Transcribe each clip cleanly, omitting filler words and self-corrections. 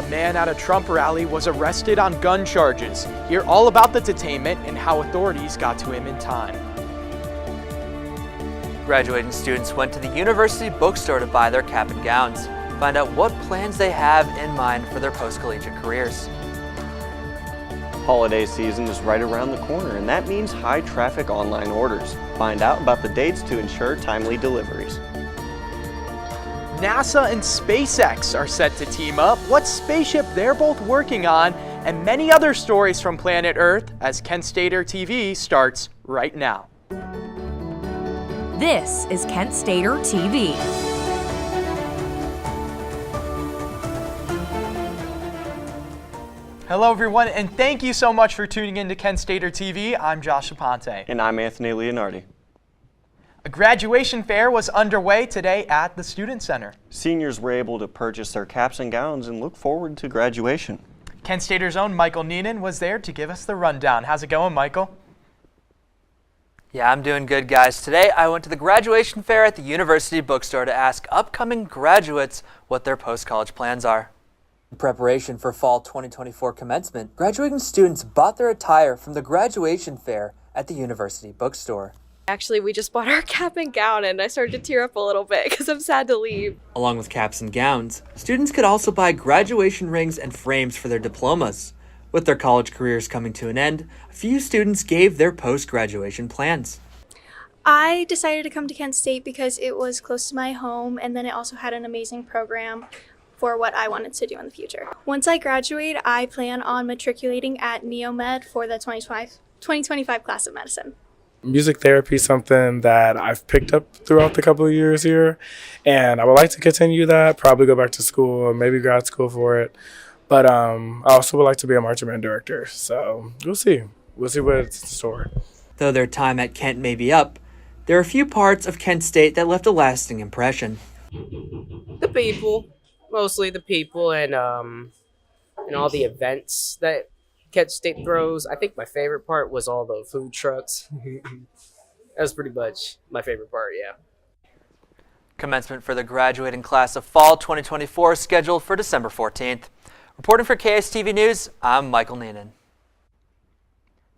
man at a Trump rally was arrested on gun charges. Hear all about the detainment and how authorities got to him in time. Graduating students went to the university bookstore to buy their cap and gowns. Find out what plans they have in mind for their post-collegiate careers. Holiday season is right around the corner, and that means high traffic online orders. Find out about the dates to ensure timely deliveries. NASA and SpaceX are set to team up, what spaceship they're both working on, and many other stories from planet Earth as Kent Stater TV starts right now. This is Kent Stater TV. Hello everyone, and thank you so much for tuning in to Kent Stater TV. I'm Josh Aponte. And I'm Anthony Leonardi. A graduation fair was underway today at the Student Center. Seniors were able to purchase their caps and gowns and look forward to graduation. Kent Stater's own Michael Neenan was there to give us the rundown. How's it going, Michael? Yeah, I'm doing good, guys. Today I went to the graduation fair at the university bookstore to ask upcoming graduates what their post-college plans are. In preparation for fall 2024 commencement, graduating students bought their attire from the graduation fair at the university bookstore. Actually, we just bought our cap and gown and I started to tear up a little bit because I'm sad to leave. Along with caps and gowns, students could also buy graduation rings and frames for their diplomas. With their college careers coming to an end, a few students gave their post-graduation plans. I decided to come to Kent State because it was close to my home, and then it also had an amazing program for what I wanted to do in the future. Once I graduate, I plan on matriculating at Neomed for the 2025 class of medicine. Music therapy is something that I've picked up throughout the couple of years here, and I would like to continue that, probably go back to school or maybe grad school for it. But I also would like to be a marching band director, so we'll see. We'll see what's in store. Though their time at Kent may be up, there are a few parts of Kent State that left a lasting impression. The people, mostly the people, and all the events that Kent State throws. I think my favorite part was all the food trucks. That was pretty much my favorite part, yeah. Commencement for the graduating class of fall 2024 is scheduled for December 14th. Reporting for Kstv News, I'm Michael Neenan.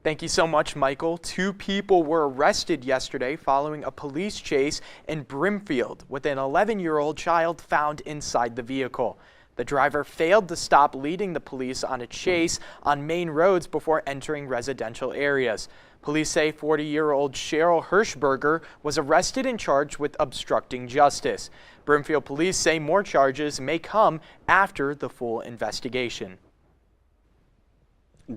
Thank you so much, Michael. 2 people were arrested yesterday following a police chase in Brimfield with an 11-year-old child found inside the vehicle. The driver failed to stop leading the police on a chase on main roads before entering residential areas. Police say 40-year-old Cheryl Hirschberger was arrested and charged with obstructing justice. Brimfield police say more charges may come after the full investigation.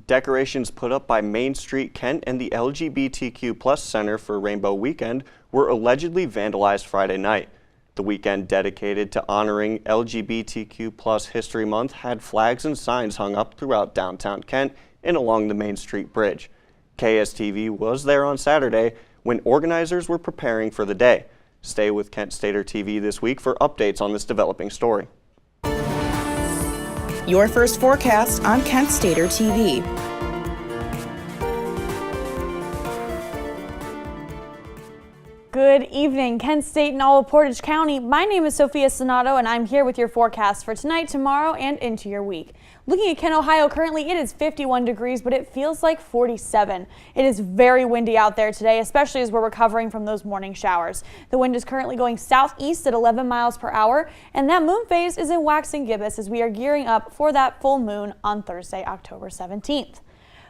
Decorations put up by Main Street Kent and the LGBTQ+ Center for Rainbow Weekend were allegedly vandalized Friday night. The weekend dedicated to honoring LGBTQ+ History Month had flags and signs hung up throughout downtown Kent and along the Main Street Bridge. KSTV was there on Saturday when organizers were preparing for the day. Stay with Kent Stater TV this week for updates on this developing story. Your first forecast on Kent Stater TV. Good evening, Kent State and all of Portage County. My name is Sophia Sonato, and I'm here with your forecast for tonight, tomorrow, and into your week. Looking at Kent, Ohio, currently it is 51 degrees, but it feels like 47. It is very windy out there today, especially as we're recovering from those morning showers. The wind is currently going southeast at 11 miles per hour, and that moon phase is in waxing gibbous as we are gearing up for that full moon on Thursday, October 17th.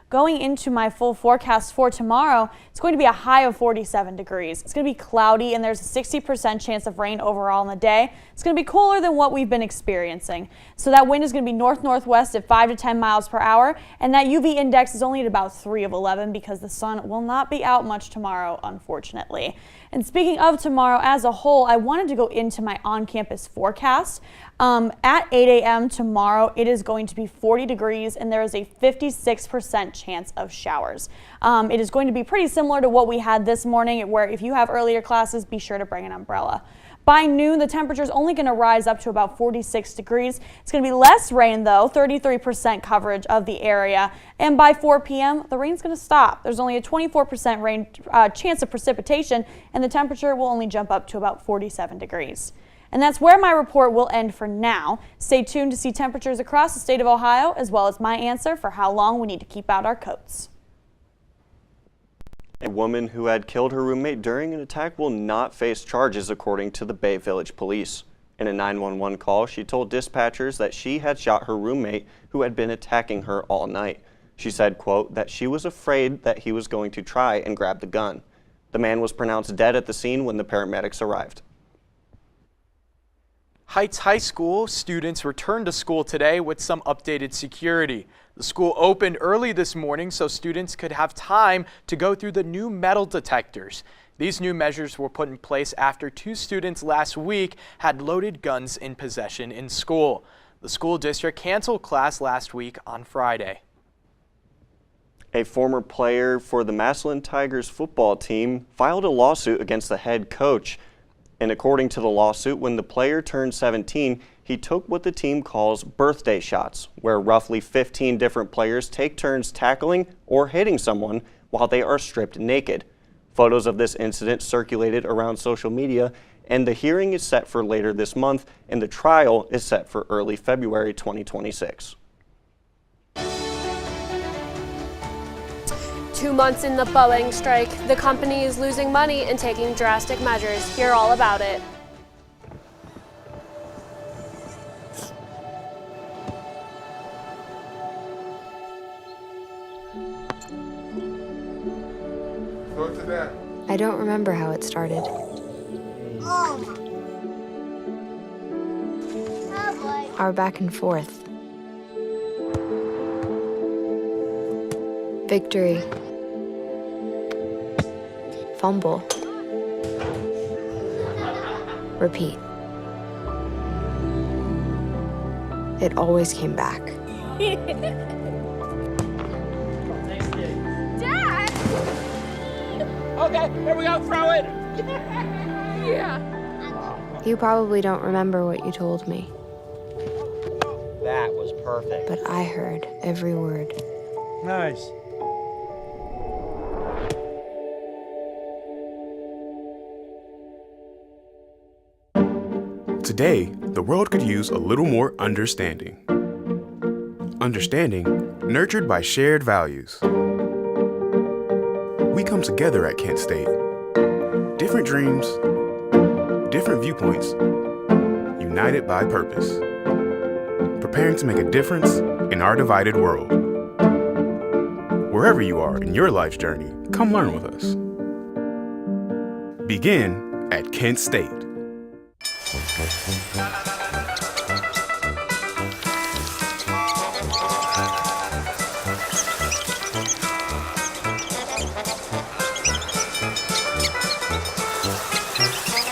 Going into my full forecast for tomorrow, it's going to be a high of 47 degrees. It's going to be cloudy and there's a 60% chance of rain overall in the day. It's going to be cooler than what we've been experiencing. So that wind is going to be north-northwest at 5 to 10 miles per hour, and that UV index is only at about 3 of 11 because the sun will not be out much tomorrow, unfortunately. And speaking of tomorrow as a whole, I wanted to go into my on-campus forecast. At 8 a.m. tomorrow, it is going to be 40 degrees and there is a 56% chance of showers. It is going to be pretty similar to what we had this morning, where if you have earlier classes, be sure to bring an umbrella. By noon, the temperature is only going to rise up to about 46 degrees. It's going to be less rain, though, 33% coverage of the area. And by 4 p.m., the rain's going to stop. There's only a 24% rain chance of precipitation, and the temperature will only jump up to about 47 degrees. And that's where my report will end for now. Stay tuned to see temperatures across the state of Ohio, as well as my answer for how long we need to keep out our coats. A woman who had killed her roommate during an attack will not face charges, according to the Bay Village Police. In a 911 call, she told dispatchers that she had shot her roommate who had been attacking her all night. She said, quote, that she was afraid that he was going to try and grab the gun. The man was pronounced dead at the scene when the paramedics arrived. Heights High School students returned to school today with some updated security. The school opened early this morning so students could have time to go through the new metal detectors. These new measures were put in place after 2 students last week had loaded guns in possession in school. The school district canceled class last week on Friday. A former player for the Massillon Tigers football team filed a lawsuit against the head coach. And according to the lawsuit, when the player turned 17, he took what the team calls birthday shots, where roughly 15 different players take turns tackling or hitting someone while they are stripped naked. Photos of this incident circulated around social media, and the hearing is set for later this month, and the trial is set for early February 2026. 2 months in the Boeing strike, the company is losing money and taking drastic measures. Hear all about it. I don't remember how it started. Our back and forth. Victory. Fumble. Repeat. It always came back. Dad! Okay, here we go, throw it! Yeah. You probably don't remember what you told me, That was perfect. but I heard every word. Nice. Today, the world could use a little more understanding. Understanding nurtured by shared values. We come together at Kent State. Different dreams, different viewpoints, united by purpose. Preparing to make a difference in our divided world. Wherever you are in your life's journey, come learn with us. Begin at Kent State.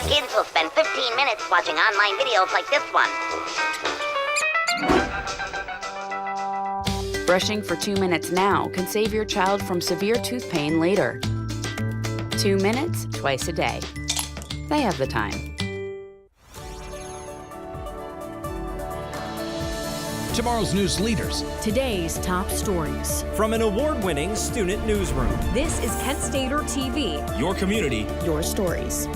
Kids will spend 15 minutes watching online videos like this one. Brushing for 2 minutes now can save your child from severe tooth pain later. 2 minutes twice a day. They have the time. Tomorrow's news leaders. Today's top stories. From an award-winning student newsroom. This is Kent Stater TV. Your community. Your stories.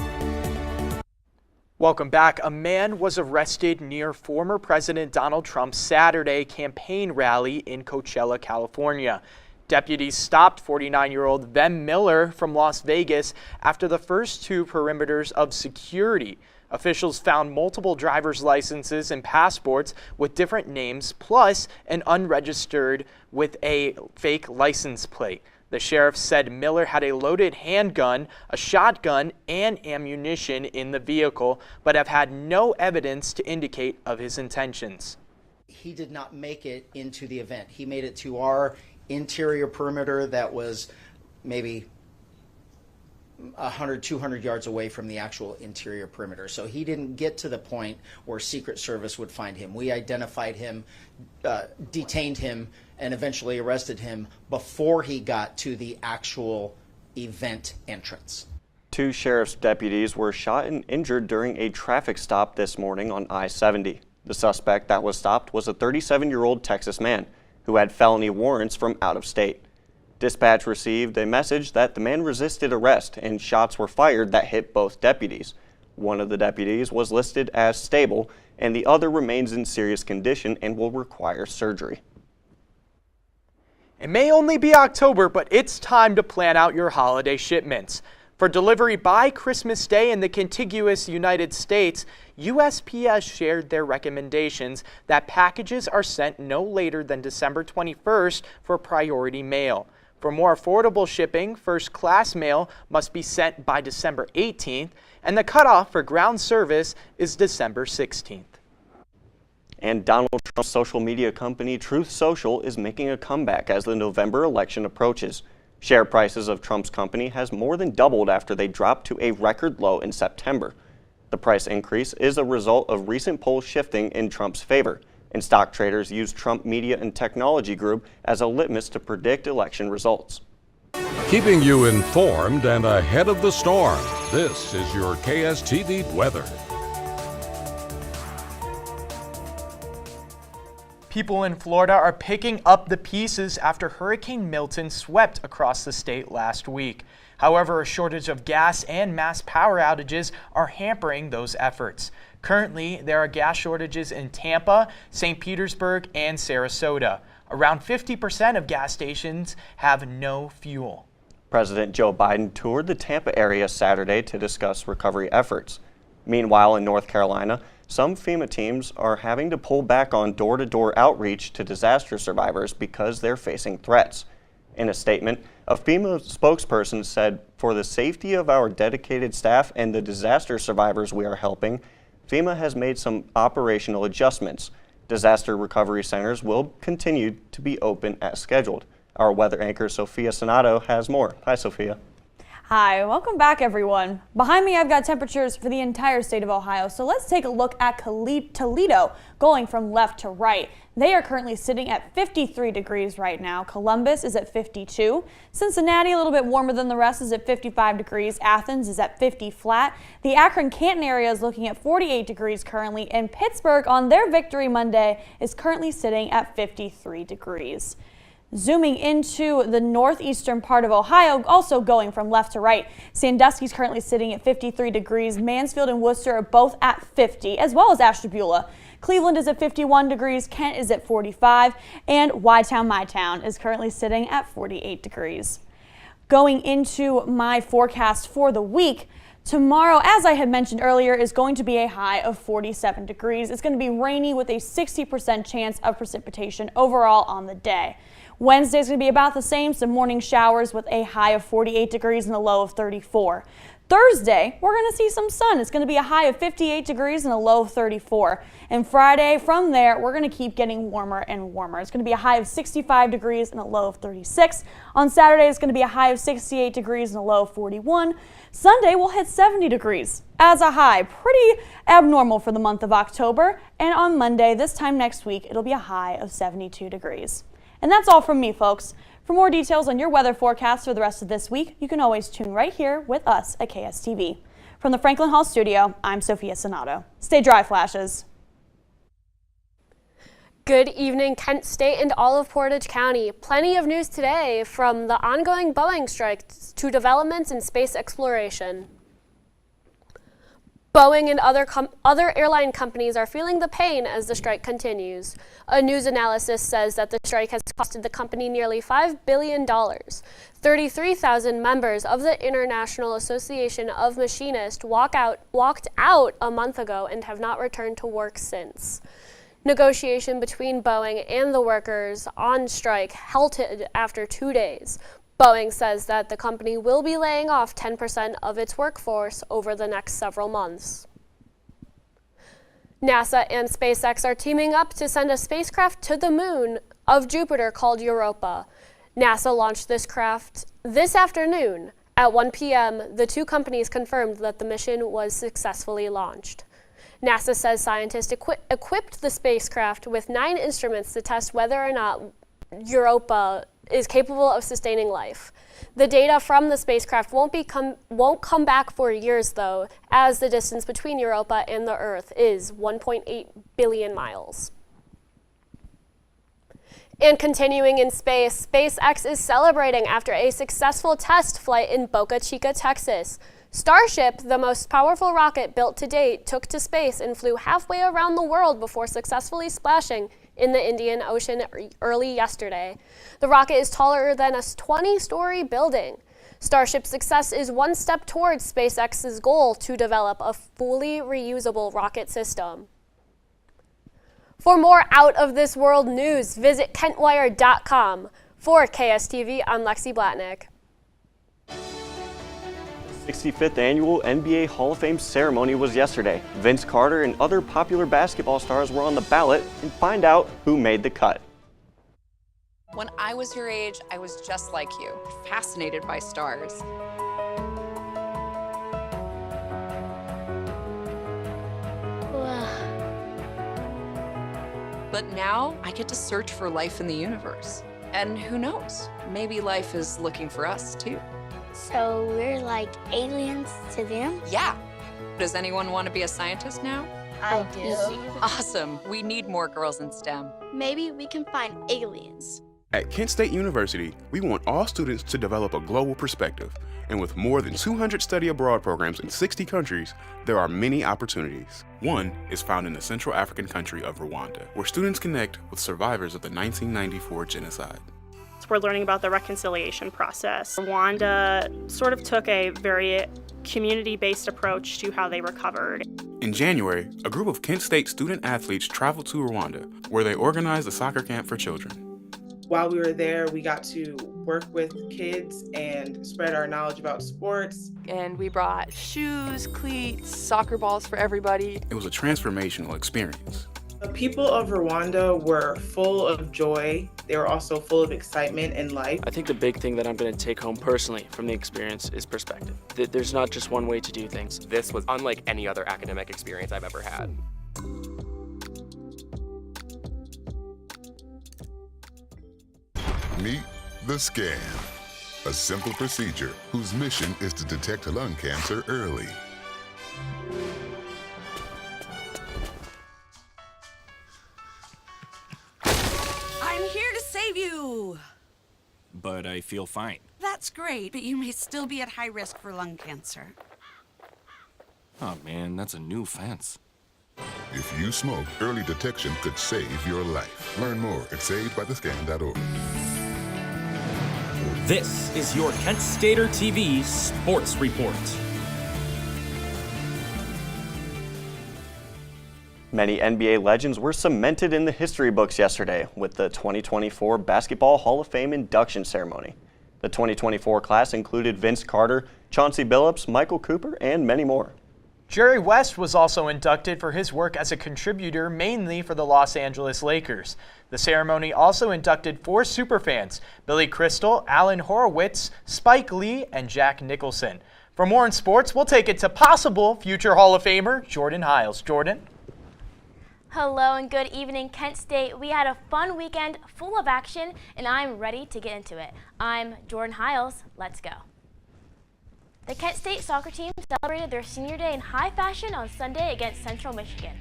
Welcome back. A man was arrested near former President Donald Trump's Saturday campaign rally in Coachella, California. Deputies stopped 49-year-old Vem Miller from Las Vegas after the first 2 perimeters of security. Officials found multiple driver's licenses and passports with different names, plus an unregistered with a fake license plate. The sheriff said Miller had a loaded handgun, a shotgun, and ammunition in the vehicle, but have had no evidence to indicate of his intentions. He did not make it into the event. He made it to our interior perimeter that was maybe 100, 200 yards away from the actual interior perimeter. So he didn't get to the point where Secret Service would find him. We identified him, detained him, and eventually arrested him before he got to the actual event entrance. 2 sheriff's deputies were shot and injured during a traffic stop this morning on I-70. The suspect that was stopped was a 37-year-old Texas man who had felony warrants from out of state. Dispatch received a message that the man resisted arrest and shots were fired that hit both deputies. One of the deputies was listed as stable, and the other remains in serious condition and will require surgery. It may only be October, but it's time to plan out your holiday shipments. For delivery by Christmas Day in the contiguous United States, USPS shared their recommendations that packages are sent no later than December 21st for priority mail. For more affordable shipping, first-class mail must be sent by December 18th, and the cutoff for ground service is December 16th. And Donald Trump's social media company Truth Social is making a comeback as the November election approaches. Share prices of Trump's company has more than doubled after they dropped to a record low in September. The price increase is a result of recent polls shifting in Trump's favor, and stock traders use Trump Media and Technology Group as a litmus to predict election results. Keeping you informed and ahead of the storm, this is your KSTV weather. People in Florida are picking up the pieces after Hurricane Milton swept across the state last week. However, a shortage of gas and mass power outages are hampering those efforts. Currently, there are gas shortages in Tampa, St. Petersburg, and Sarasota. Around 50% of gas stations have no fuel. President Joe Biden toured the Tampa area Saturday to discuss recovery efforts. Meanwhile, in North Carolina, some FEMA teams are having to pull back on door-to-door outreach to disaster survivors because they're facing threats. In a statement, a FEMA spokesperson said, "For the safety of our dedicated staff and the disaster survivors we are helping, FEMA has made some operational adjustments. Disaster recovery centers will continue to be open as scheduled." Our weather anchor, Sophia Sonato, has more. Hi, Sophia. Hi, welcome back everyone. Behind me I've got temperatures for the entire state of Ohio, so let's take a look at Toledo, going from left to right. They are currently sitting at 53 degrees right now. Columbus is at 52. Cincinnati, a little bit warmer than the rest, is at 55 degrees. Athens is at 50 flat. The Akron-Canton area is looking at 48 degrees currently, and Pittsburgh on their victory Monday is currently sitting at 53 degrees. Zooming into the northeastern part of Ohio, also going from left to right, Sandusky's currently sitting at 53 degrees. Mansfield and Worcester are both at 50, as well as Ashtabula. Cleveland is at 51 degrees, Kent is at 45, and Y-Town, My Town is currently sitting at 48 degrees. Going into my forecast for the week, tomorrow, as I had mentioned earlier, is going to be a high of 47 degrees. It's going to be rainy with a 60% chance of precipitation overall on the day. Wednesday is going to be about the same, some morning showers with a high of 48 degrees and a low of 34. Thursday, we're going to see some sun. It's going to be a high of 58 degrees and a low of 34. And Friday, from there, we're going to keep getting warmer and warmer. It's going to be a high of 65 degrees and a low of 36. On Saturday, it's going to be a high of 68 degrees and a low of 41. Sunday, we'll hit 70 degrees as a high. Pretty abnormal for the month of October. And on Monday, this time next week, it'll be a high of 72 degrees. And that's all from me, folks. For more details on your weather forecast for the rest of this week, you can always tune right here with us at KSTV. From the Franklin Hall studio, I'm Sophia Sonato. Stay dry, Flashes. Good evening, Kent State and all of Portage County. Plenty of news today, from the ongoing Boeing strike to developments in space exploration. Boeing and other airline companies are feeling the pain as the strike continues. A news analysis says that the strike has costed the company nearly $5 billion. 33,000 members of the International Association of Machinists walked out a month ago and have not returned to work since. Negotiation between Boeing and the workers on strike halted after 2 days. Boeing says that the company will be laying off 10% of its workforce over the next several months. NASA and SpaceX are teaming up to send a spacecraft to the moon of Jupiter called Europa. NASA launched this craft this afternoon. At 1 p.m., the two companies confirmed that the mission was successfully launched. NASA says scientists equipped the spacecraft with 9 instruments to test whether or not Europa is capable of sustaining life. The data from the spacecraft won't come back for years, though, as the distance between Europa and the Earth is 1.8 billion miles. And continuing in space, SpaceX is celebrating after a successful test flight in Boca Chica, Texas. Starship, the most powerful rocket built to date, took to space and flew halfway around the world before successfully splashing in the Indian Ocean early yesterday. The rocket is taller than a 20-story building. Starship's success is one step towards SpaceX's goal to develop a fully reusable rocket system. For more out-of-this-world news, visit kentwire.com. For KSTV, I'm Lexi Blatnick. The 65th annual NBA Hall of Fame ceremony was yesterday. Vince Carter and other popular basketball stars were on the ballot and find out who made the cut. When I was your age, I was just like you, fascinated by stars. But now I get to search for life in the universe. And who knows, maybe life is looking for us too. So we're like aliens to them? Yeah. Does anyone want to be a scientist now? I do. Awesome. We need more girls in STEM. Maybe we can find aliens. At Kent State University, we want all students to develop a global perspective. And with more than 200 study abroad programs in 60 countries, there are many opportunities. One is found in the Central African country of Rwanda, where students connect with survivors of the 1994 genocide. We're learning about the reconciliation process. Rwanda sort of took a very community-based approach to how they recovered. In January, a group of Kent State student athletes traveled to Rwanda, where they organized a soccer camp for children. While we were there, we got to work with kids and spread our knowledge about sports. And we brought shoes, cleats, soccer balls for everybody. It was a transformational experience. The people of Rwanda were full of joy. They were also full of excitement and life. I think the big thing that I'm going to take home personally from the experience is perspective. There's not just one way to do things. This was unlike any other academic experience I've ever had. Meet the scan, a simple procedure whose mission is to detect lung cancer early. I'm here to save you. But I feel fine. That's great, but you may still be at high risk for lung cancer. Oh man, that's a new fence. If you smoke, early detection could save your life. Learn more at savedbythescan.org. This is your Kent Stater TV Sports Report. Many NBA legends were cemented in the history books yesterday with the 2024 Basketball Hall of Fame induction ceremony. The 2024 class included Vince Carter, Chauncey Billups, Michael Cooper, and many more. Jerry West was also inducted for his work as a contributor mainly for the Los Angeles Lakers. The ceremony also inducted 4 superfans: Billy Crystal, Alan Horowitz, Spike Lee, and Jack Nicholson. For more in sports, we'll take it to possible future Hall of Famer Jordan Hiles. Jordan? Hello and good evening, Kent State. We had a fun weekend full of action, and I'm ready to get into it. I'm Jordan Hiles. Let's go. The Kent State soccer team celebrated their senior day in high fashion on Sunday against Central Michigan.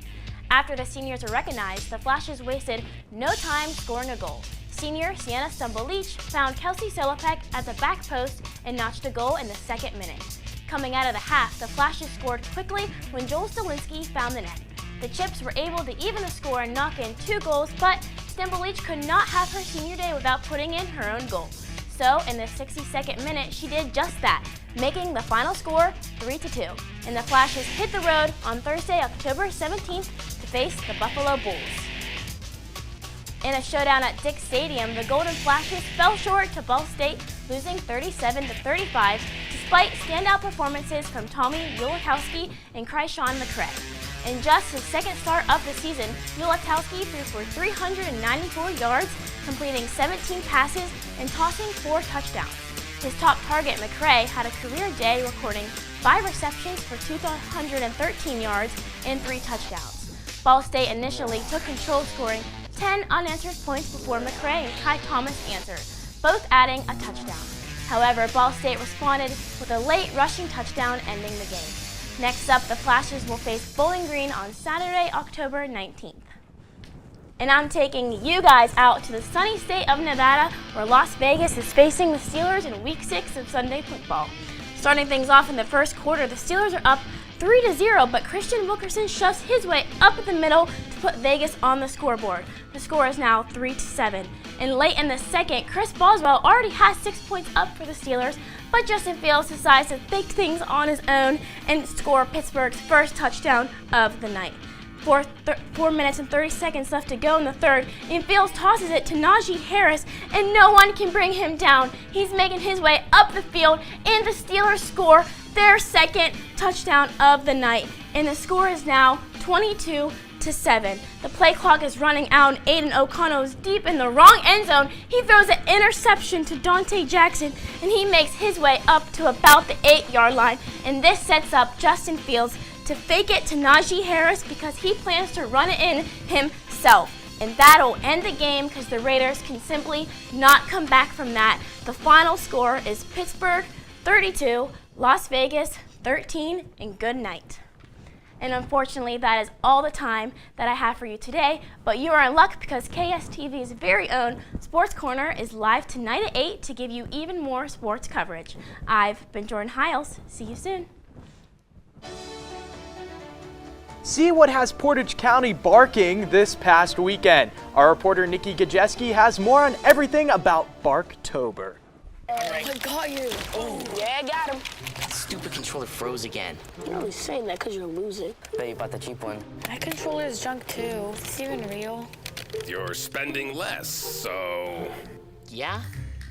After the seniors were recognized, the Flashes wasted no time scoring a goal. Senior Sienna Stumbelich found Kelsey Solopek at the back post and notched a goal in the 2nd minute. Coming out of the half, the Flashes scored quickly when Joel Stilinski found the net. The Chips were able to even the score and knock in 2 goals, but Stumbelich could not have her senior day without putting in her own goal. So, in the 62nd minute, she did just that, making the final score 3-2. And the Flashes hit the road on Thursday, October 17th to face the Buffalo Bulls. In a showdown at Dick Stadium, the Golden Flashes fell short to Ball State, losing 37-35, despite standout performances from Tommy Ulatowski and Kreishawn McCray. In just his 2nd start of the season, Ulatowski threw for 394 yards, completing 17 passes and tossing 4 touchdowns. His top target, McCray, had a career day, recording 5 receptions for 213 yards and 3 touchdowns. Ball State initially took control, scoring 10 unanswered points before McCray and Kai Thomas answered, both adding a touchdown. However, Ball State responded with a late rushing touchdown, ending the game. Next up, the Flashes will face Bowling Green on Saturday, October 19th. And I'm taking you guys out to the sunny state of Nevada, where Las Vegas is facing the Steelers in Week 6 of Sunday football. Starting things off in the first quarter, the Steelers are up 3-0, but Christian Wilkerson shoves his way up the middle to put Vegas on the scoreboard. The score is now 3-7. And late in the second, Chris Boswell already has 6 points up for the Steelers, but Justin Fields decides to take things on his own and score Pittsburgh's first touchdown of the night. 4 minutes and 30 seconds left to go in the third, and Fields tosses it to Najee Harris, and no one can bring him down. He's making his way up the field, and the Steelers score their second touchdown of the night. And the score is now 22-7. The play clock is running out, and Aiden O'Connell is deep in the wrong end zone. He throws an interception to Dante Jackson, and he makes his way up to about the 8-yard line. And this sets up Justin Fields to fake it to Najee Harris because he plans to run it in himself. And that'll end the game because the Raiders can simply not come back from that. The final score is Pittsburgh 32, Las Vegas 13, and good night. And unfortunately, that is all the time that I have for you today, but you are in luck because KSTV's very own Sports Corner is live tonight at 8 to give you even more sports coverage. I've been Jordan Hiles. See you soon. See what has Portage County barking this past weekend. Our reporter Nikki Gajeski has more on everything about Barktober. I got you. Oh, yeah, I got him. That stupid controller froze again. You're only saying that because you're losing. Bet you bought the cheap one. That controller is junk too. Is this even real? You're spending less, so... Yeah?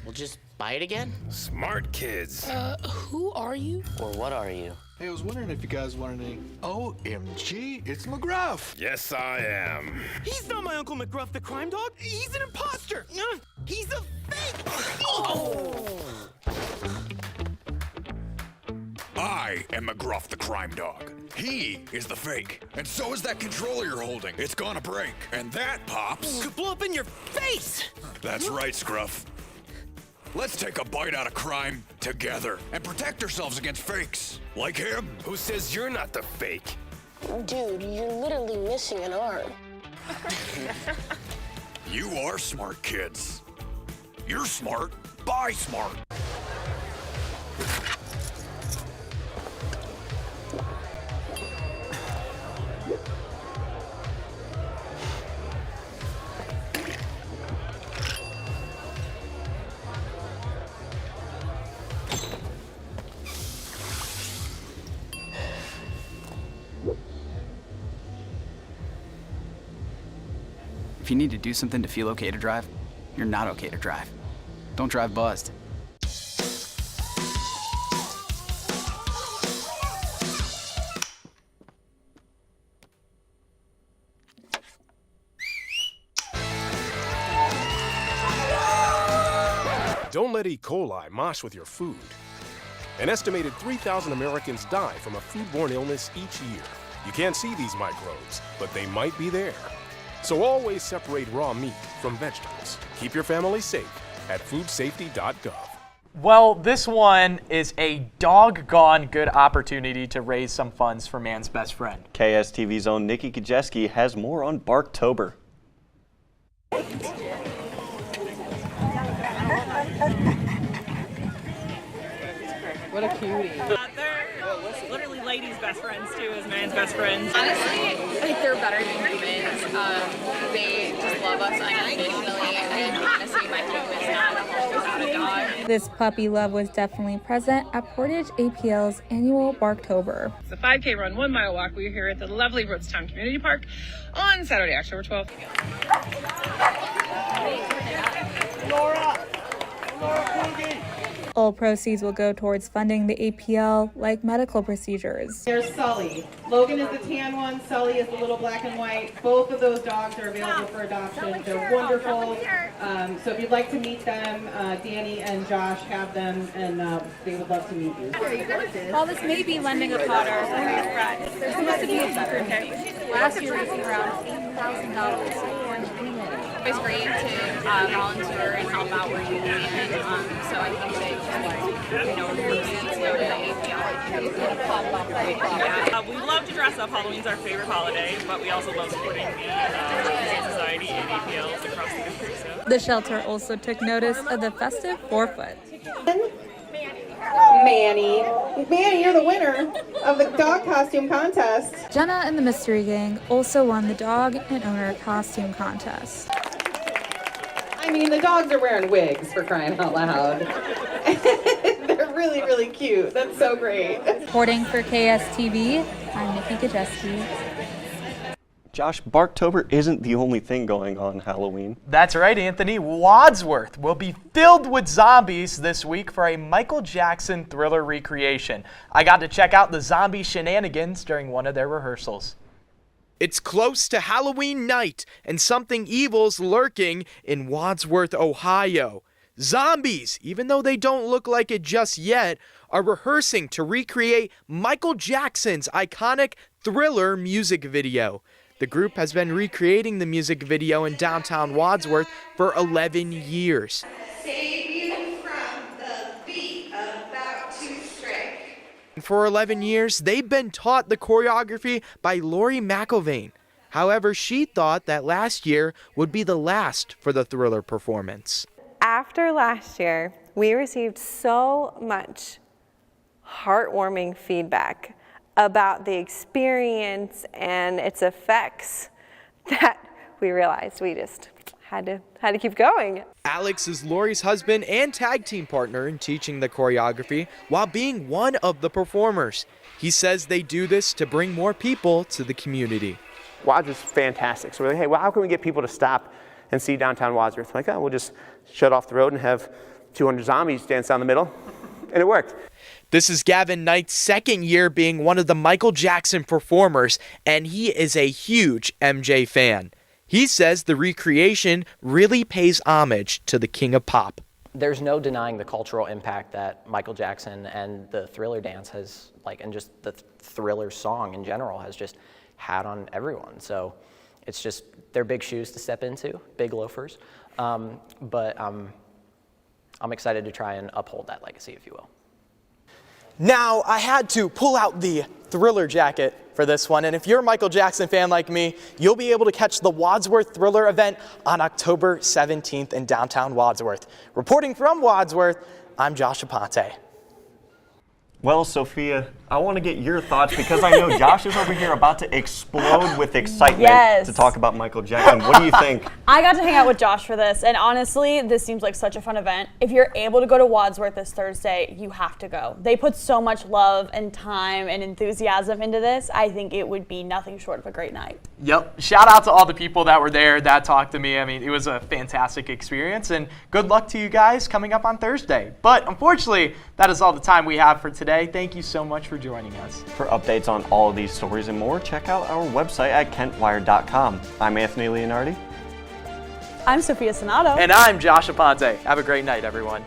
We'll just buy it again? Smart kids. Who are you? Or what are you? Hey, I was wondering if you guys wanted any... OMG, it's McGruff. Yes, I am. He's not my Uncle McGruff, the crime dog. He's an imposter. He's a fake. Oh. I am McGruff, the crime dog. He is the fake. And so is that controller you're holding. It's gonna break. And that, Pops... could blow up in your face. That's right, Scruff. Let's take a bite out of crime together and protect ourselves against fakes. Like him. Who says you're not the fake? Dude, you're literally missing an arm. You are smart kids. You're smart. Buy smart. If you need to do something to feel okay to drive, you're not okay to drive. Don't drive buzzed. Don't let E. coli mosh with your food. An estimated 3,000 Americans die from a foodborne illness each year. You can't see these microbes, but they might be there. So always separate raw meat from vegetables. Keep your family safe at foodsafety.gov. Well, this one is a doggone good opportunity to raise some funds for man's best friend. KSTV's own Nikki Kajeski has more on Barktober. What a cutie. They're literally ladies' best friends too, as man's best friends. Honestly, I think they're better than humans. They just love us unconditionally, and honestly, my home is not a home without a dog. This puppy love was definitely present at Portage APL's annual Barktober. It's a 5K run, 1 mile walk. We're here at the lovely Rootstown Community Park on Saturday, October 12th. Laura All proceeds will go towards funding the APL, like medical procedures. There's Sully. Logan is the tan one, Sully is the little black and white. Both of those dogs are available for adoption. They're wonderful. So if you'd like to meet them, Danny and Josh have them, and they would love to meet you. While this may be lending a Potter for your friends, there's supposed to be a deeper picture. Last year raising around $8,000. It's great to volunteer and help out where you can. So I think that we love to dress up. Halloween's our favorite holiday, but we also love supporting the Humane Society and APLs across the country. So. The shelter also took notice of the festive 4-foot. Manny. Manny, you're the winner of the dog costume contest. Jenna and the Mystery Gang also won the dog and owner costume contest. I mean, the dogs are wearing wigs, for crying out loud. They're really, really cute. That's so great. Reporting for KSTV, I'm Nikki Gajeski. Josh, Barktober isn't the only thing going on Halloween. That's right, Anthony. Wadsworth will be filled with zombies this week for a Michael Jackson Thriller recreation. I got to check out the zombie shenanigans during one of their rehearsals. It's close to Halloween night, and something evil's lurking in Wadsworth, Ohio. Zombies, even though they don't look like it just yet, are rehearsing to recreate Michael Jackson's iconic Thriller music video. The group has been recreating the music video in downtown Wadsworth for 11 years. Save you from the beat about to strike. For 11 years, they've been taught the choreography by Lori McIlvain. However, she thought that last year would be the last for the Thriller performance. After last year, we received so much heartwarming feedback about the experience and its effects that we realized we just had to keep going. Alex is Lori's husband and tag team partner in teaching the choreography while being one of the performers. He says they do this to bring more people to the community. Wadsworth's fantastic. So we're like, hey, well, how can we get people to stop and see downtown Wadsworth? Like, oh, we'll just shut off the road and have 200 zombies dance down the middle. And it worked. This is Gavin Knight's second year being one of the Michael Jackson performers, and he is a huge MJ fan. He says the recreation really pays homage to the King of Pop. There's no denying the cultural impact that Michael Jackson and the Thriller dance has, and just the Thriller song in general has just had on everyone. So it's just, they're big shoes to step into, big loafers. But I'm excited to try and uphold that legacy, if you will. Now, I had to pull out the Thriller jacket for this one, and if you're a Michael Jackson fan like me, you'll be able to catch the Wadsworth Thriller event on October 17th in downtown Wadsworth. Reporting from Wadsworth, I'm Josh Aponte. Well, Sophia, I want to get your thoughts because I know Josh is over here about to explode with excitement to talk about Michael Jackson. What do you think? I got to hang out with Josh for this, and honestly, this seems like such a fun event. If you're able to go to Wadsworth this Thursday, you have to go. They put so much love and time and enthusiasm into this. I think it would be nothing short of a great night. Yep. Shout out to all the people that were there that talked to me. I mean, it was a fantastic experience, and good luck to you guys coming up on Thursday. But unfortunately, that is all the time we have for today. Thank you so much for joining us. For updates on all of these stories and more, check out our website at kentwire.com. I'm Anthony Leonardi. I'm Sophia Sonato. And I'm Josh Aponte. Have a great night, everyone.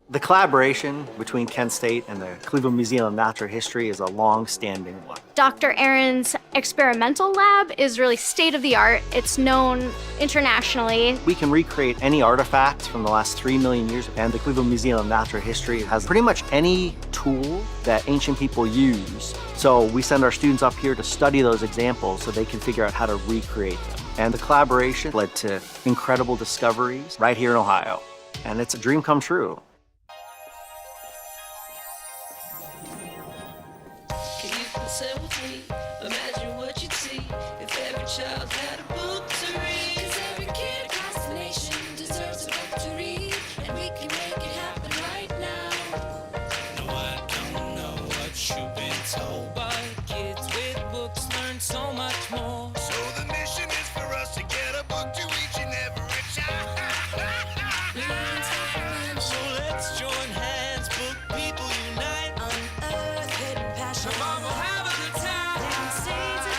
The collaboration between Kent State and the Cleveland Museum of Natural History is a long-standing one. Dr. Aaron's experimental lab is really state-of-the-art. It's known internationally. We can recreate any artifact from the last 3 million years, and the Cleveland Museum of Natural History has pretty much any tool that ancient people use. So we send our students up here to study those examples so they can figure out how to recreate them. And the collaboration led to incredible discoveries right here in Ohio. And it's a dream come true. Imagine what you'd see if every child had a book to read. 'Cause every kid across the nation deserves a book to read, and we can make it happen right now. No, I don't know what you've been told, but kids with books learn so much more. So the mission is for us to get a book to each and every child. So let's join hands, book people unite, unearth hidden passion. Come on, have a good time. Seeds of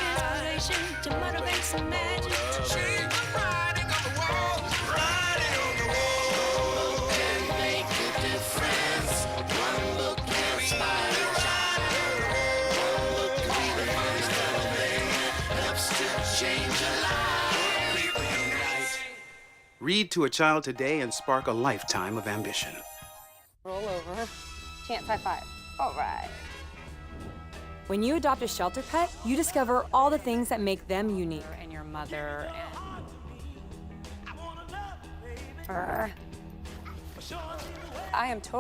inspiration to motivate some magic. To change the writing on the wall, writing on the wall. One book can make a difference. One book can inspire a child. One book can be the first thing that helps to change a life. People unite. Read to a child today and spark a lifetime of ambition. Roll over. Chance high five. All right. When you adopt a shelter pet, you discover all the things that make them unique. And your mother and... I am totally